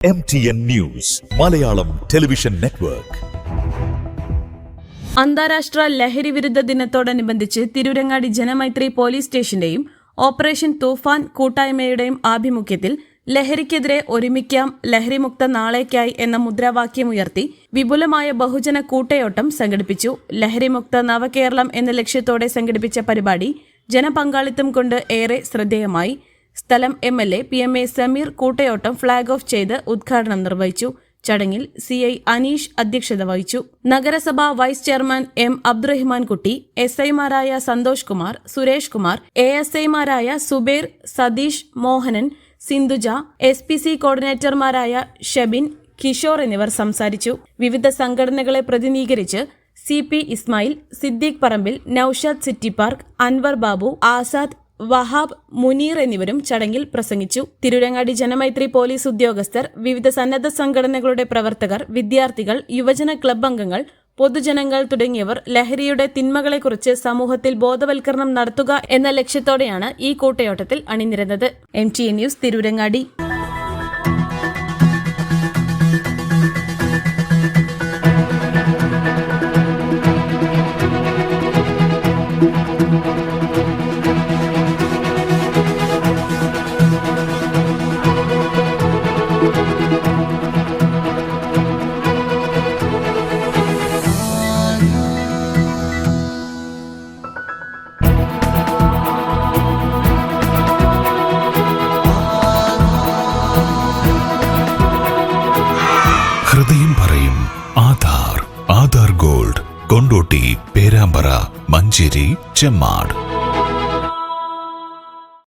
MTN news Malayalam television network. അന്താരാഷ്ട്ര ലഹരി വിരുദ്ധ ദിനത്തോടനുബന്ധിച്ച് തിരൂരങ്ങാടി ജനമൈത്രി പോലീസ് സ്റ്റേഷന്റെയും ഓപ്പറേഷൻ തൂഫാൻ കൂട്ടായ്മയുടെയും ആഭിമുഖ്യത്തിൽ ലഹരിക്കെതിരെ ഒരുമിക്കാം, ലഹരിമുക്ത നാളേക്കായി എന്ന മുദ്രാവാക്യമുയർത്തി വിപുലമായ ബഹുജന കൂട്ടയോട്ടം സംഘടിപ്പിച്ചു. ലഹരിമുക്ത നവകേരളം എന്ന ലക്ഷ്യത്തോടെ സംഘടിപ്പിച്ച പരിപാടി ജനപങ്കാളിത്തം കൊണ്ട് ഏറെ ശ്രദ്ധേയമായി. സ്ഥലം MLA PMA സമീർ കൂട്ടയോട്ടം ഫ്ളാഗ് ഓഫ് ചെയ്ത് ഉദ്ഘാടനം നിർവഹിച്ചു. ചടങ്ങിൽ CI അനീഷ് അധ്യക്ഷത വഹിച്ചു. നഗരസഭാ വൈസ് ചെയർമാൻ M അബ്ദുറഹിമാൻ കുട്ടി, SI മാരായ സന്തോഷ് കുമാർ, സുരേഷ് കുമാർ, ASI മാരായ സുബൈർ, സതീഷ്, മോഹനൻ, സിന്ധുജ, SPC കോർഡിനേറ്റർമാരായ ഷെബിൻ, കിഷോർ എന്നിവർ സംസാരിച്ചു. വിവിധ സംഘടനകളെ പ്രതിനിധീകരിച്ച് CP ഇസ്മായിൽ, സിദ്ദീഖ് പറമ്പിൽ, നൌഷാദ് സിറ്റി പാർക്ക്, അൻവർ ബാബു, ആസാദ്, വഹാബ്, മുനീർ എന്നിവരും ചടങ്ങിൽ പ്രസംഗിച്ചു. തിരൂരങ്ങാടി ജനമൈത്രി പോലീസ് ഉദ്യോഗസ്ഥർ, വിവിധ സന്നദ്ധ സംഘടനകളുടെ പ്രവർത്തകർ, വിദ്യാർത്ഥികൾ, യുവജന ക്ലബ് അംഗങ്ങൾ, പൊതുജനങ്ങൾ തുടങ്ങിയവർ ലഹരിയുടെ തിന്മകളെക്കുറിച്ച് സമൂഹത്തിൽ ബോധവൽക്കരണം നടത്തുക എന്ന ലക്ഷ്യത്തോടെയാണ് ഈ കൂട്ടയോട്ടത്തിൽ അണിനിരന്നത്. MTN news Tirurangadi. ഹൃദയം പറയും ആധാർ ഗോൾഡ്, കൊണ്ടോട്ടി, പേരാമ്പ്ര, മഞ്ചേരി, ചെമ്മാട്.